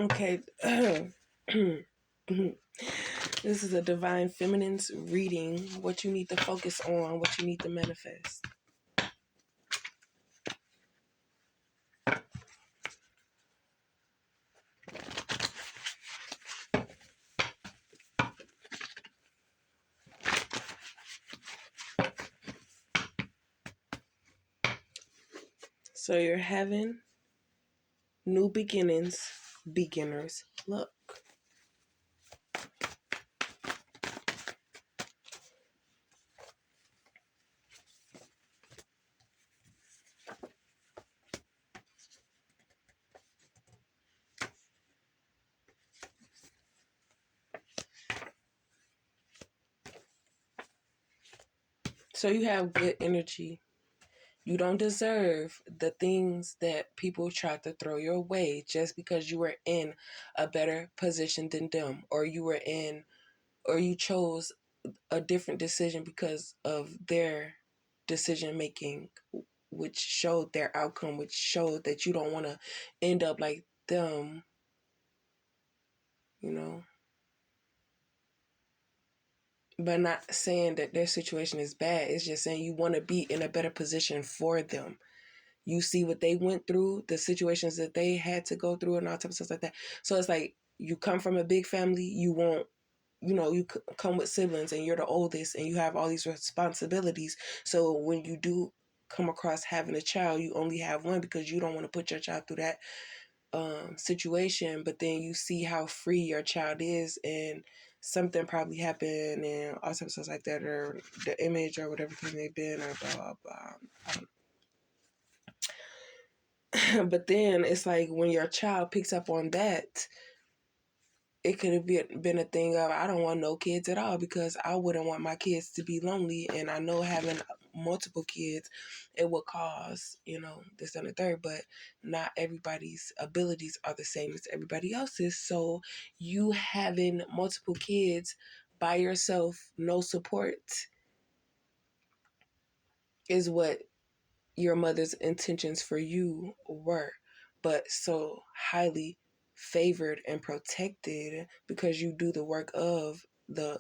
Okay. This is a Divine Feminine's reading. What you need to focus on, what you need to manifest. So you're having new beginnings, beginner's luck. So you have good energy. You don't deserve the things that people try to throw your way just because you were in a better position than them, or you chose a different decision because of their decision making, which showed their outcome, which showed that you don't want to end up like them, you know. But not saying that their situation is bad. It's just saying you want to be in a better position for them. You see what they went through, the situations that they had to go through and all types of stuff like that. So it's like you come from a big family, you won't, you come with siblings and you're the oldest and you have all these responsibilities. So when you do come across having a child, you only have one because you don't want to put your child through that situation. But then you see how free your child is and something probably happened and all types of stuff like that, or the image or whatever thing they've been, or blah, blah, blah. But then it's like when your child picks up on that, it could have been a thing of, I don't want no kids at all because I wouldn't want my kids to be lonely. And I know having multiple kids, it will cause, this and the third, but not everybody's abilities are the same as everybody else's. So you having multiple kids by yourself, no support, is what your mother's intentions for you were, but so highly favored and protected because you do the work of the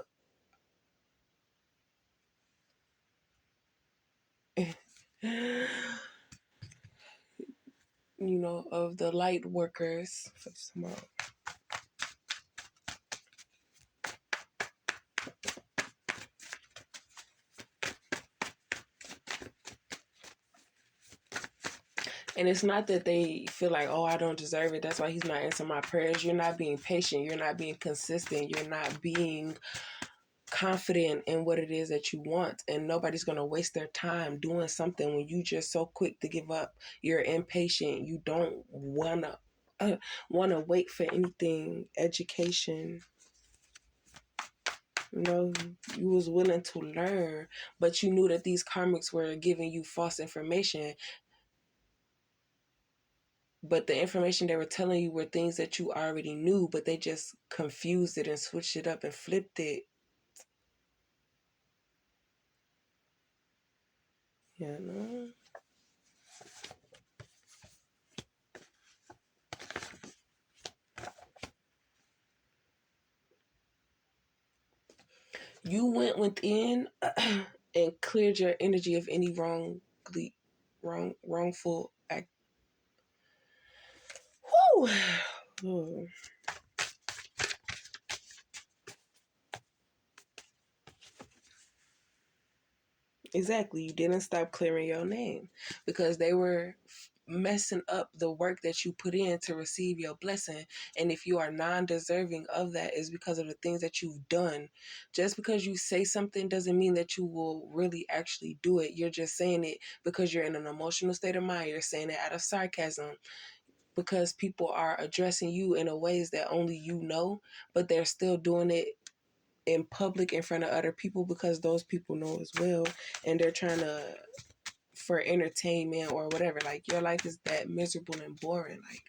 of the light workers for tomorrow. And it's not that they feel like, oh, I don't deserve it, that's why he's not answering my prayers. You're not being patient, you're not being consistent, you're not being confident in what it is that you want, and nobody's going to waste their time doing something when you just so quick to give up. You're impatient, you don't want to wait for anything. Education, you was willing to learn, but you knew that these karmics were giving you false information, but the information they were telling you were things that you already knew, but they just confused it and switched it up and flipped it. You went within and cleared your energy of any wrongful act. Whew. Exactly. You didn't stop clearing your name because they were messing up the work that you put in to receive your blessing. And if you are non-deserving of that, is because of the things that you've done. Just because you say something doesn't mean that you will really actually do it. You're just saying it because you're in an emotional state of mind. You're saying it out of sarcasm because people are addressing you in a ways that only you know, but they're still doing it in public in front of other people because those people know as well, and they're trying to, for entertainment or whatever. Like, your life is that miserable and boring. Like,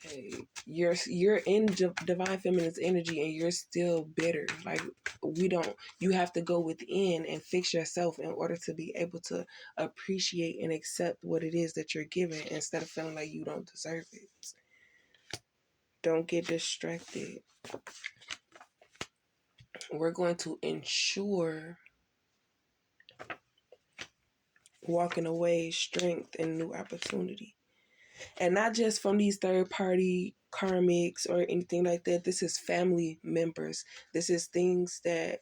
hey, you're in divine feminine's energy and you're still bitter. Like, you have to go within and fix yourself in order to be able to appreciate and accept what it is that you're given instead of feeling like you don't deserve it. Don't get distracted. We're going to ensure walking away strength and new opportunity. And not just from these third party karmics or anything like that. This is family members. This is things that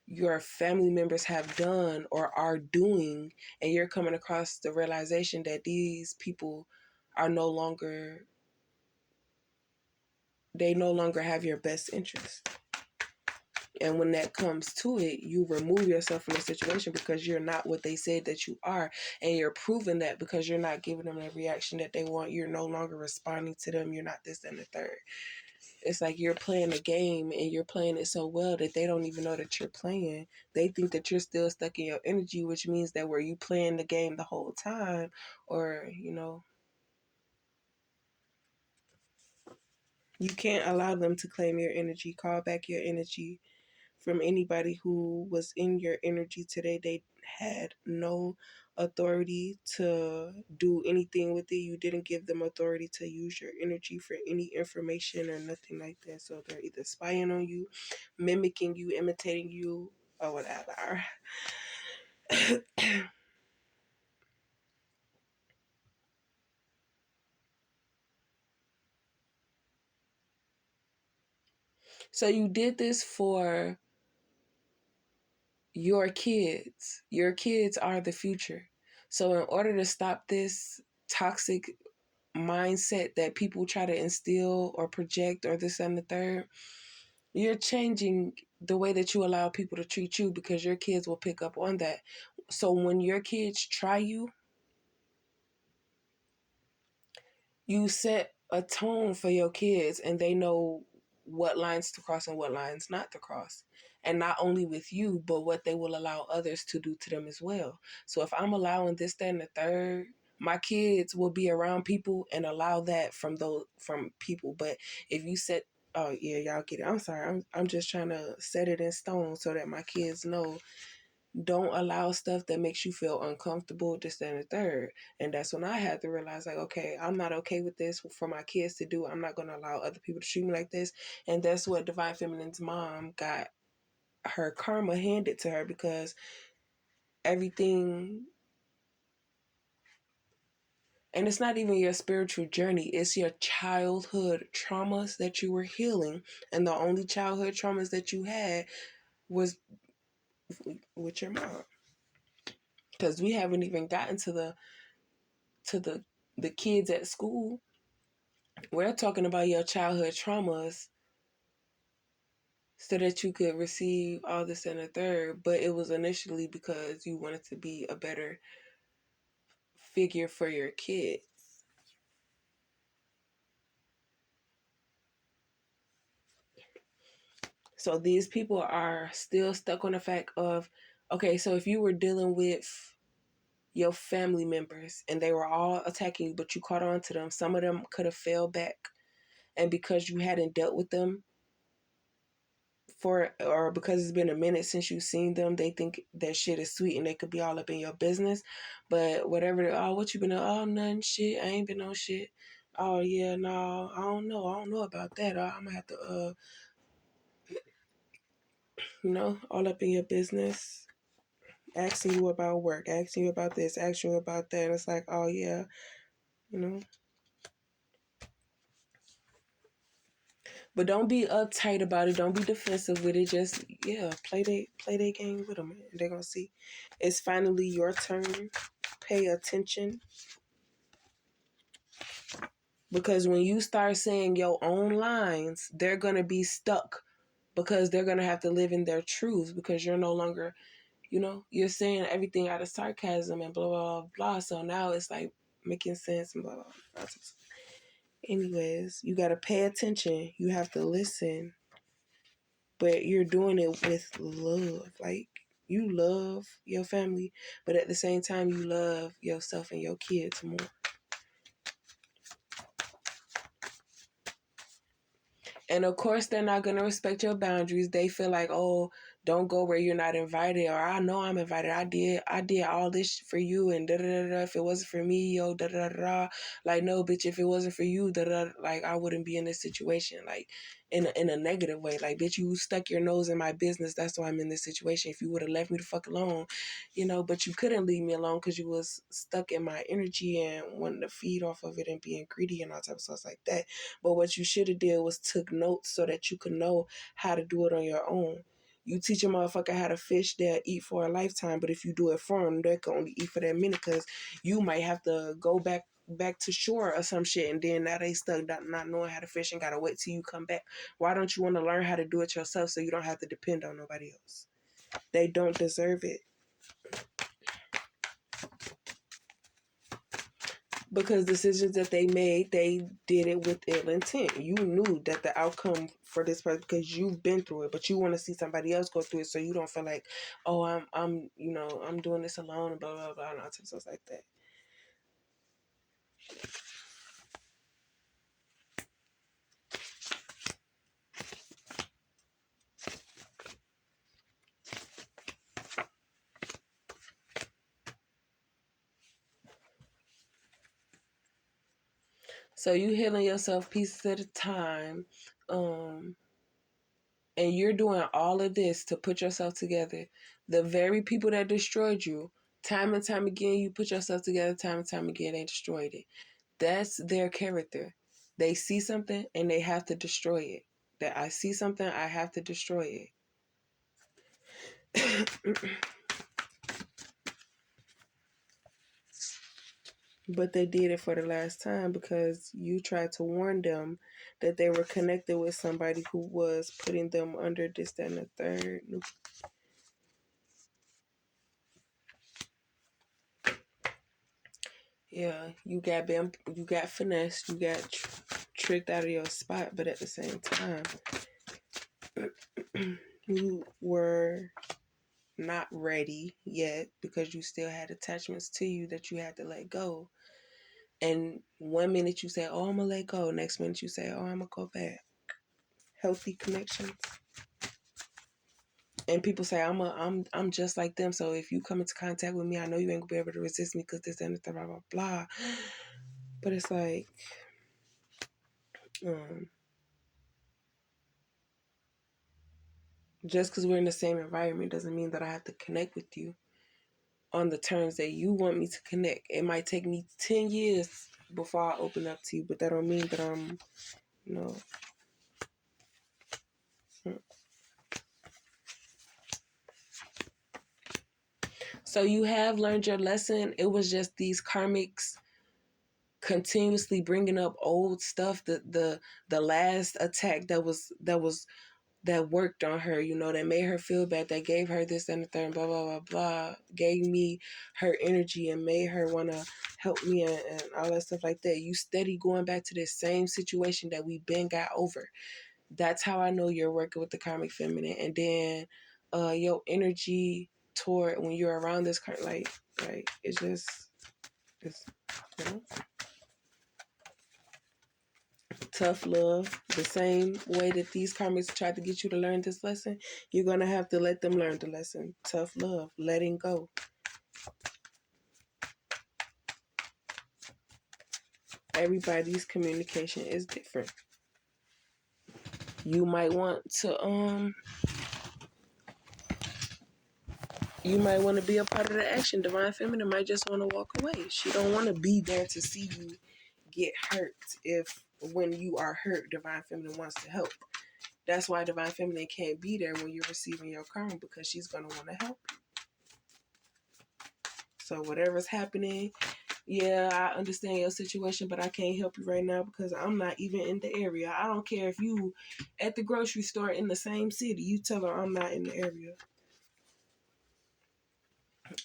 your family members have done or are doing, and you're coming across the realization that these people are no longer, they no longer have your best interest. And when that comes to it, you remove yourself from the situation because you're not what they said that you are. And you're proving that because you're not giving them the reaction that they want. You're no longer responding to them. You're not this and the third. It's like you're playing a game and you're playing it so well that they don't even know that you're playing. They think that you're still stuck in your energy, which means that were you playing the game the whole time, or, you know, you can't allow them to claim your energy. Call back your energy from anybody who was in your energy today. They had no authority to do anything with it. You didn't give them authority to use your energy for any information or nothing like that. So they're either spying on you, mimicking you, imitating you, or whatever. So you did this for your kids. Your kids are the future. So in order to stop this toxic mindset that people try to instill or project or this and the third, you're changing the way that you allow people to treat you because your kids will pick up on that. So when your kids try you, you set a tone for your kids and they know what lines to cross and what lines not to cross. And not only with you, but what they will allow others to do to them as well. So if I'm allowing this, that, and the third, my kids will be around people and allow that from people. But if you set, oh yeah, y'all get it. I'm sorry. I'm just trying to set it in stone so that my kids know, don't allow stuff that makes you feel uncomfortable, this, that, and the third. And that's when I had to realize, like, okay, I'm not okay with this for my kids to do. I'm not going to allow other people to treat me like this. And that's what Divine Feminine's mom got her karma handed to her, because everything, and it's not even your spiritual journey, it's your childhood traumas that you were healing. And the only childhood traumas that you had was with your mom. Because we haven't even gotten to the kids at school. We're talking about your childhood traumas so that you could receive all this and the third, but it was initially because you wanted to be a better figure for your kids. So these people are still stuck on the fact of, okay, so if you were dealing with your family members and they were all attacking you, but you caught on to them, some of them could have fell back. And because you hadn't dealt with them or because it's been a minute since you've seen them, they think that shit is sweet and they could be all up in your business. But whatever, oh, what you been on? Oh, nothing, shit. I ain't been on shit. Oh, yeah, no, I don't know. I don't know about that. I'm gonna have to, all up in your business, asking you about work, asking you about this, asking you about that. It's like, oh, yeah, you know. But don't be uptight about it. Don't be defensive with it. Just, yeah, play their game with them. They're gonna see. It's finally your turn. Pay attention. Because when you start saying your own lines, they're gonna be stuck because they're gonna have to live in their truths because you're no longer, you're saying everything out of sarcasm and blah blah blah. So now it's like making sense and blah blah blah. Anyways, you gotta pay attention. You have to listen. But you're doing it with love. Like, you love your family, but at the same time, you love yourself and your kids more. And of course, they're not going to respect your boundaries. They feel like, oh, Don't go where you're not invited, or I know I'm invited. I did all this for you, and da da da da. If it wasn't for me, yo, da da da da. Like, no, bitch, if it wasn't for you, da da, like, I wouldn't be in this situation. Like, in a negative way. Like, bitch, you stuck your nose in my business. That's why I'm in this situation. If you would have left me the fuck alone, but you couldn't leave me alone because you was stuck in my energy and wanting to feed off of it and being greedy and all type of stuff like that. But what you should have did was took notes so that you could know how to do it on your own. You teach a motherfucker how to fish, they'll eat for a lifetime. But if you do it for them, they can only eat for that minute because you might have to go back to shore or some shit, and then now they stuck not knowing how to fish and gotta wait till you come back. Why don't you want to learn how to do it yourself so you don't have to depend on nobody else? They don't deserve it. Because decisions that they made, they did it with ill intent. You knew that the outcome for this person, because you've been through it, but you want to see somebody else go through it, so you don't feel like, oh, I'm doing this alone, and blah blah blah, and all types of stuff like that. So you healing yourself pieces at a time, and you're doing all of this to put yourself together. The very people that destroyed you, time and time again, you put yourself together, time and time again, they destroyed it. That's their character. They see something and they have to destroy it. That I see something, I have to destroy it. But they did it for the last time because you tried to warn them that they were connected with somebody who was putting them under this, that, and the third. Yeah, you got finessed, you got tricked out of your spot, but at the same time, you were not ready yet because you still had attachments to you that you had to let go. And one minute you say, "Oh, I'm gonna let go," next minute you say, "Oh, I'm gonna go back." Healthy connections. And people say, I'm just like them. So if you come into contact with me, I know you ain't gonna be able to resist me because this and that, blah blah blah. But it's like, just because we're in the same environment doesn't mean that I have to connect with you on the terms that you want me to connect. It might take me 10 years before I open up to you, but that don't mean that I'm, you know. So you have learned your lesson. It was just these karmics continuously bringing up old stuff. The last attack that worked on her, that made her feel bad, that gave her this and the third, blah, blah, blah, blah, gave me her energy and made her want to help me and all that stuff like that. You steady going back to this same situation that we been got over. That's how I know you're working with the karmic feminine. And then your energy toward when you're around this, like it's just, it's, you know. Tough love, the same way that these karmics tried to get you to learn this lesson, you're going to have to let them learn the lesson. Tough love, letting go. Everybody's communication is different. You might want to be a part of the action. Divine Feminine might just want to walk away. She don't want to be there to see you get hurt. If when you are hurt, Divine Feminine wants to help. That's why Divine Feminine can't be there when you're receiving your karma, because she's going to want to help you. So whatever's happening, yeah, I understand your situation, but I can't help you right now because I'm not even in the area. I don't care if you at the grocery store in the same city. You tell her I'm not in the area.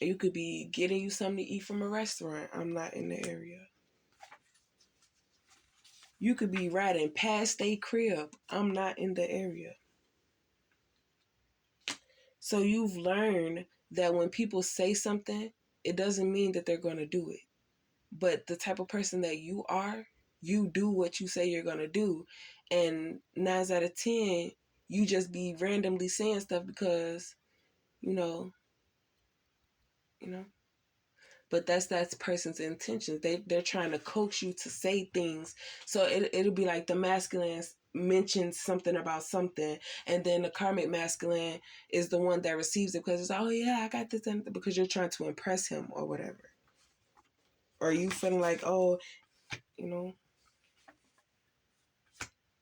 You could be getting you something to eat from a restaurant. I'm not in the area. You could be riding past a crib. I'm not in the area. So you've learned that when people say something, it doesn't mean that they're going to do it. But the type of person that you are, you do what you say you're going to do. And 9 out of 10, You just be randomly saying stuff because, you know, you know. But that's that person's intentions. They're trying to coax you to say things. So it'll be like the masculine mentions something about something, and then the karmic masculine is the one that receives it because it's, oh yeah, I got this, and because you're trying to impress him or whatever. Or you feeling like, oh, you know,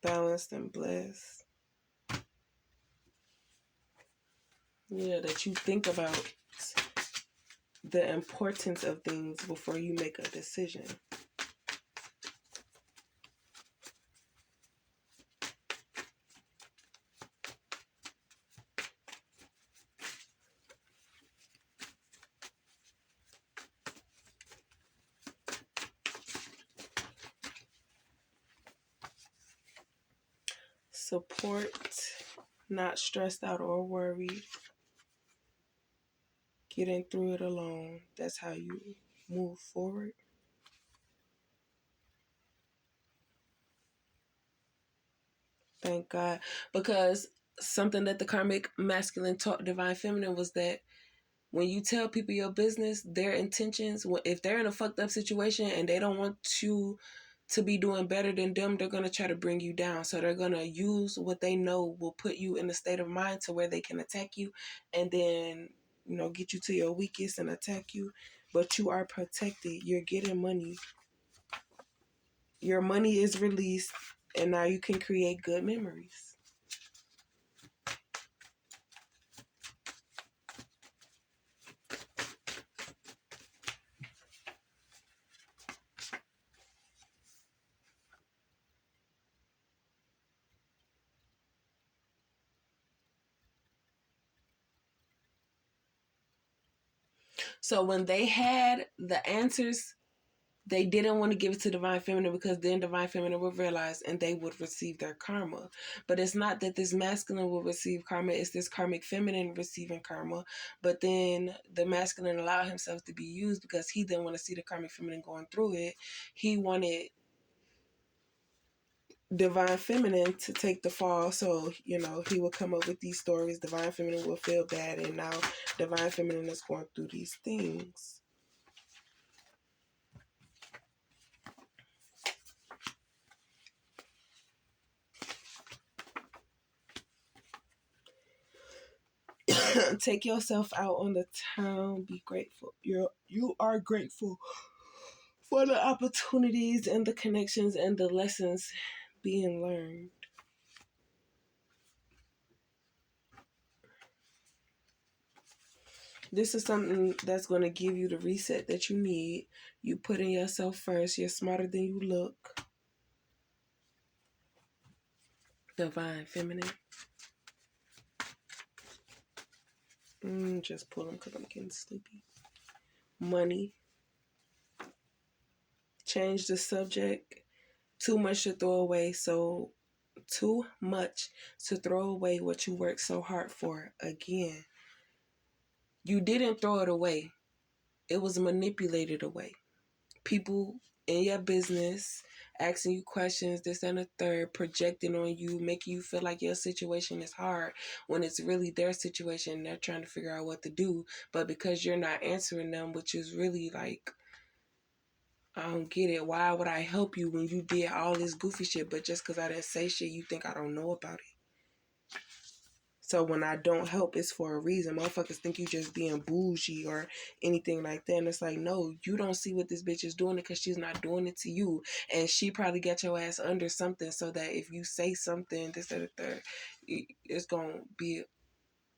balanced and blessed. Yeah, that you think about the importance of things before you make a decision. Support, not stressed out or worried. Getting through it alone. That's how you move forward. Thank God. Because something that the karmic masculine taught divine feminine was that when you tell people your business, their intentions, if they're in a fucked up situation and they don't want you to be doing better than them, they're going to try to bring you down. So they're going to use what they know will put you in a state of mind to where they can attack you and then, you know, get you to your weakest and attack you. But you are protected. You're getting money. Your money is released and now you can create good memories. So when they had the answers, they didn't want to give it to divine feminine because then divine feminine would realize and they would receive their karma. But it's not that this masculine will receive karma, it's this karmic feminine receiving karma. But then the masculine allowed himself to be used because he didn't want to see the karmic feminine going through it. He wanted divine feminine to take the fall, so you know he would come up with these stories. Divine feminine will feel bad, and now divine feminine is going through these things. Take yourself out on the town. Be grateful. You are grateful for the opportunities and the connections and the lessons being learned. This is something that's going to give you the reset that you need. You putting yourself first. You're smarter than you look. Divine feminine. Just pull them because I'm getting sleepy. Money. Change the subject. Too much to throw away. So too much to throw away what you worked so hard for. Again, you didn't throw it away. It was manipulated away. People in your business asking you questions, this and the third, projecting on you, making you feel like your situation is hard when it's really their situation. They're trying to figure out what to do. But because you're not answering them, which is really like, I don't get it. Why would I help you when you did all this goofy shit? But just because I didn't say shit, you think I don't know about it. So when I don't help, it's for a reason. Motherfuckers think you just being bougie or anything like that. And it's like, no, you don't see what this bitch is doing because she's not doing it to you. And she probably got your ass under something so that if you say something, this, and the third, it's going to be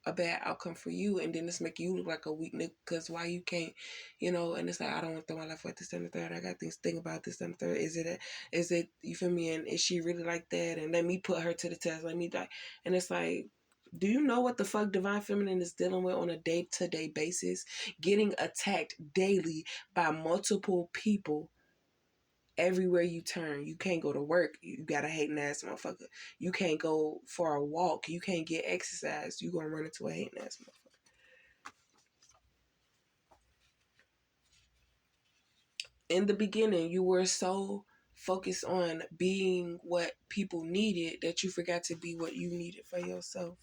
a bad outcome for you, and then it's making you look like a weak nigga because why you can't, you know, and it's like, I don't want to throw my life with this and the third. I got things to think about this and the third. Is it, you feel me? And is she really like that? And let me put her to the test. Let me die. And it's like, do you know what the fuck divine feminine is dealing with on a day-to-day basis? Getting attacked daily by multiple people everywhere you turn. You can't go to work. You got a hating ass motherfucker. You can't go for a walk. You can't get exercise. You gonna run into a hating ass motherfucker. In the beginning, you were so focus on being what people needed that you forgot to be what you needed for yourself.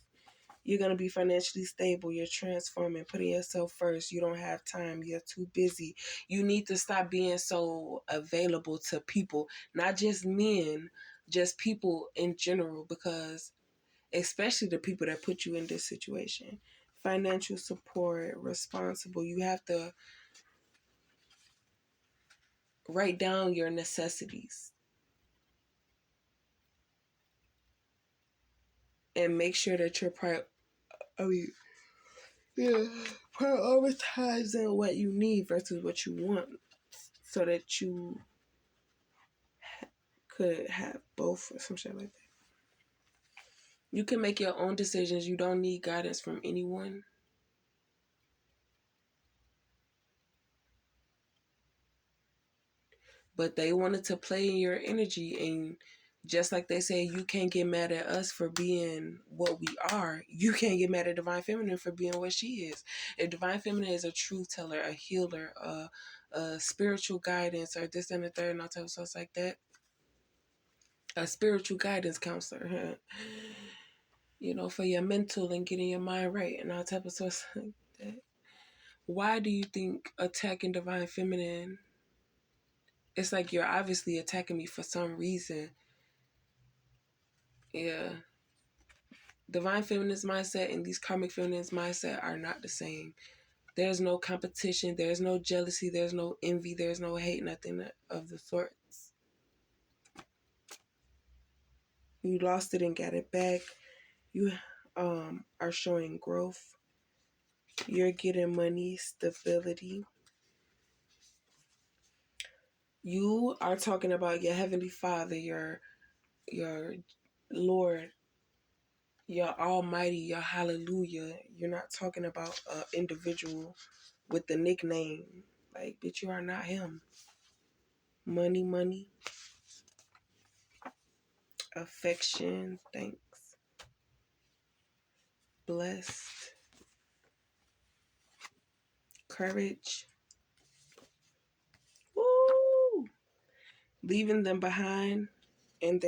You're going to be financially stable. You're transforming, putting yourself first. You don't have time. You're too busy. You need to stop being so available to people, not just men, just people in general, because especially the people that put you in this situation. Financial support, responsible. You have to write down your necessities and make sure that you're prioritizing what you need versus what you want, so that you could have both or some shit like that. You can make your own decisions. You don't need guidance from anyone. But they wanted to play in your energy, and just like they say, you can't get mad at us for being what we are. You can't get mad at Divine Feminine for being what she is. If Divine Feminine is a truth teller, a healer, a spiritual guidance, or this and the third, and all types of stuff like that, a spiritual guidance counselor, huh? You know, for your mental and getting your mind right and all type of stuff like that. Why do you think attacking Divine Feminine? It's like you're obviously attacking me for some reason. Yeah. Divine Feminine's mindset and these karmic feminines mindset are not the same. There's no competition. There's no jealousy. There's no envy. There's no hate. Nothing of the sorts. You lost it and got it back. You are showing growth. You're getting money, stability. You are talking about your Heavenly Father, your Lord, your Almighty, your Hallelujah. You're not talking about an individual with the nickname. Like, bitch, you are not him. Money, money, affection, thanks, blessed, courage. Woo! Leaving them behind, and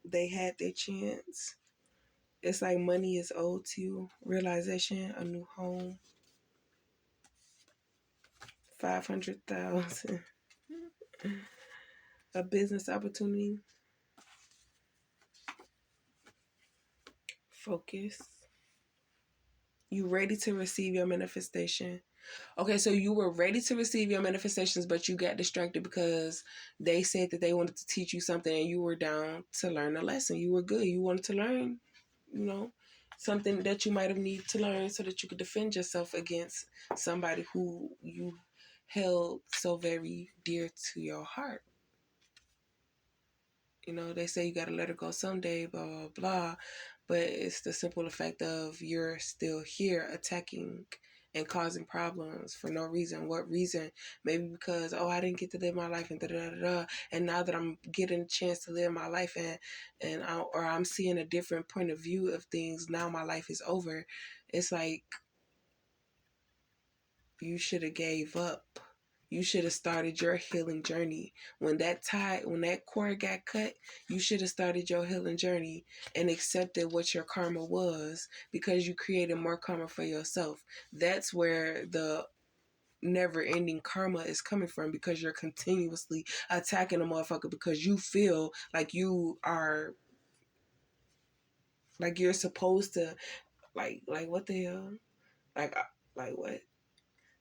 they had their chance. It's like money is owed to you. Realization, a new home, 500,000, a business opportunity, focus. You ready to receive your manifestation. Okay, so you were ready to receive your manifestations, but you got distracted because they said that they wanted to teach you something and you were down to learn a lesson. You were good. You wanted to learn, you know, something that you might have needed to learn so that you could defend yourself against somebody who you held so very dear to your heart. You know, they say you got to let her go someday, blah, blah, blah. But it's the simple effect of you're still here attacking and causing problems for no reason. What reason? Maybe because, oh, I didn't get to live my life and da-da-da-da. And now that I'm getting a chance to live my life or I'm seeing a different point of view of things, now my life is over. It's like you should have gave up. You should have started your healing journey. When that cord got cut, you should have started your healing journey and accepted what your karma was, because you created more karma for yourself. That's where the never ending karma is coming from, because you're continuously attacking a motherfucker because you feel like you are, like you're supposed to, like what the hell? Like what?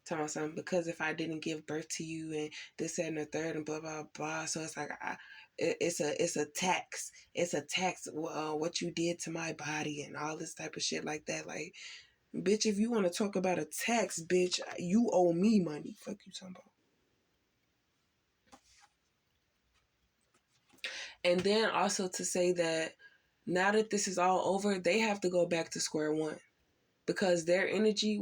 Telling something because if I didn't give birth to you and this that, and the third and blah blah blah, so it's like it's a tax. It's a tax. What you did to my body and all this type of shit like that. Like, bitch, if you want to talk about a tax, bitch, you owe me money. Fuck you talking about. And then also to say that now that this is all over, they have to go back to square one, because their energy,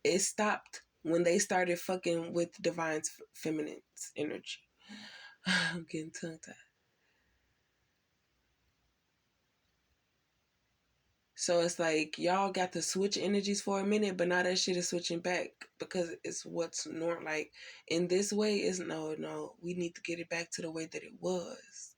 it stopped when they started fucking with Divine Feminine's energy. I'm getting tongue tied. So it's like y'all got to switch energies for a minute, but now that shit is switching back because it's what's normal. Like in this way, is no. We need to get it back to the way that it was.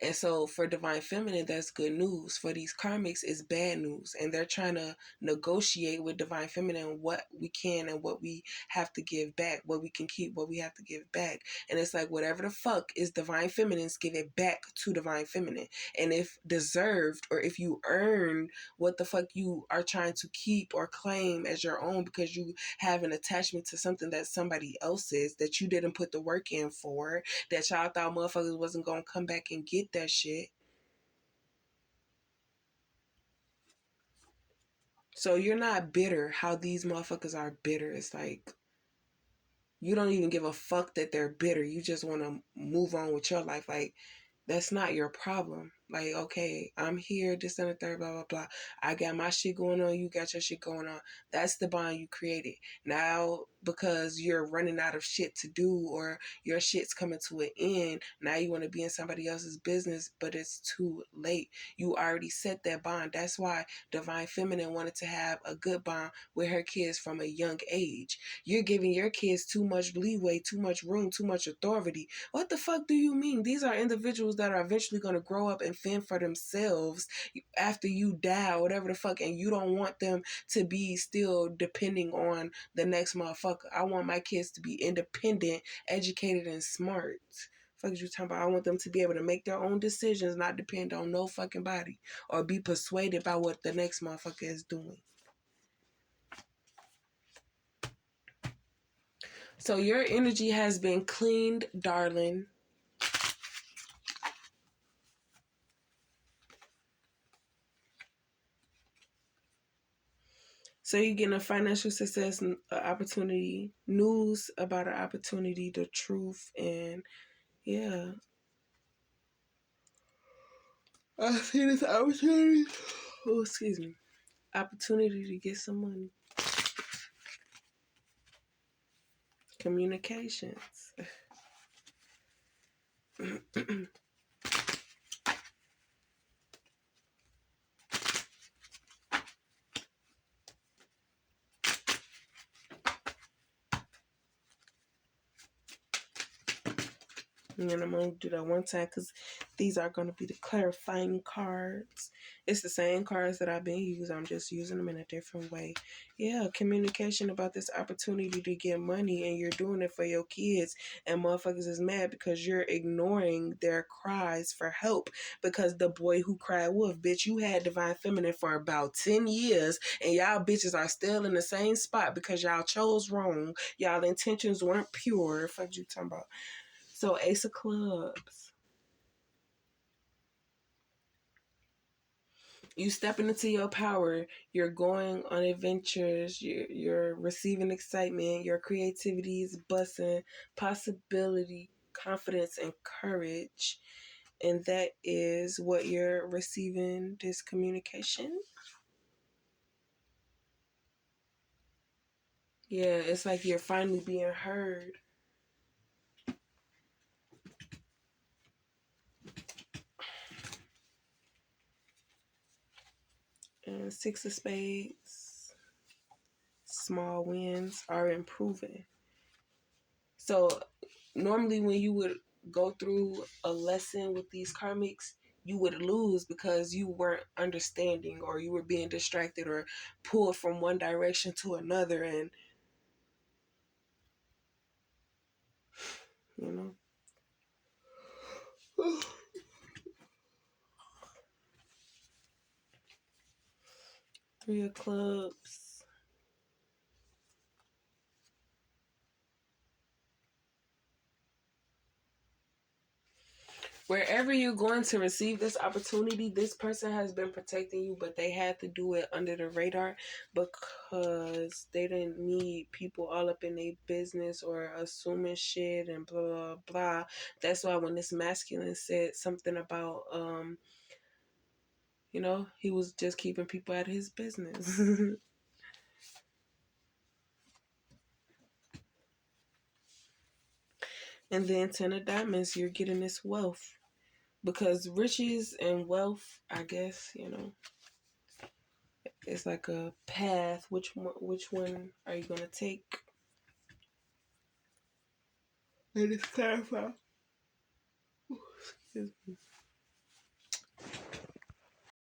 And so for Divine Feminine, that's good news. For these karmics, it's bad news. And they're trying to negotiate with Divine Feminine what we can and what we have to give back, what we can keep, what we have to give back. And it's like whatever the fuck is Divine Feminine's, give it back to Divine Feminine. And if deserved or if you earned what the fuck you are trying to keep or claim as your own because you have an attachment to something that somebody else's that you didn't put the work in for, that y'all thought motherfuckers wasn't gonna come back and get that shit. So you're not bitter how these motherfuckers are bitter. It's like you don't even give a fuck that they're bitter. You just want to move on with your life. Like that's not your problem. Like, okay, I'm here, this and the third, blah, blah, blah. I got my shit going on, you got your shit going on. That's the bond you created. Now, because you're running out of shit to do or your shit's coming to an end, now you want to be in somebody else's business, but it's too late. You already set that bond. That's why Divine Feminine wanted to have a good bond with her kids from a young age. You're giving your kids too much leeway, too much room, too much authority. What the fuck do you mean? These are individuals that are eventually going to grow up and fend for themselves after you die or whatever the fuck, and you don't want them to be still depending on the next motherfucker. I want my kids to be independent, educated, and smart. Fuck is you talking about? I want them to be able to make their own decisions, not depend on no fucking body or be persuaded by what the next motherfucker is doing. So your energy has been cleaned, darling. So you're getting a financial success opportunity, news about an opportunity, the truth, and yeah. I see this opportunity. Oh, excuse me. Opportunity to get some money. Communications. And I'm going to do that one time because these are going to be the clarifying cards. It's the same cards that I've been using. I'm just using them in a different way. Yeah, communication about this opportunity to get money and you're doing it for your kids. And motherfuckers is mad because you're ignoring their cries for help. Because the boy who cried wolf, bitch, you had Divine Feminine for about 10 years and y'all bitches are still in the same spot because y'all chose wrong. Y'all intentions weren't pure. Fuck you talking about. So Ace of Clubs. You stepping into your power. You're going on adventures. You're receiving excitement. Your creativity is busting. Possibility, confidence, and courage. And that is what you're receiving this communication. Yeah, it's like you're finally being heard. And Six of Spades. Small wins are improving. So normally when you would go through a lesson with these karmics, you would lose because you weren't understanding or you were being distracted or pulled from one direction to another, and you know. Three of Clubs. Wherever you're going to receive this opportunity, this person has been protecting you, but they had to do it under the radar because they didn't need people all up in their business or assuming shit and blah, blah, blah. That's why when this masculine said something about, he was just keeping people out of his business. And then Ten of Diamonds, you're getting this wealth. Because riches and wealth, I guess, It's like a path. Which one are you gonna take? Let us clarify. Excuse me.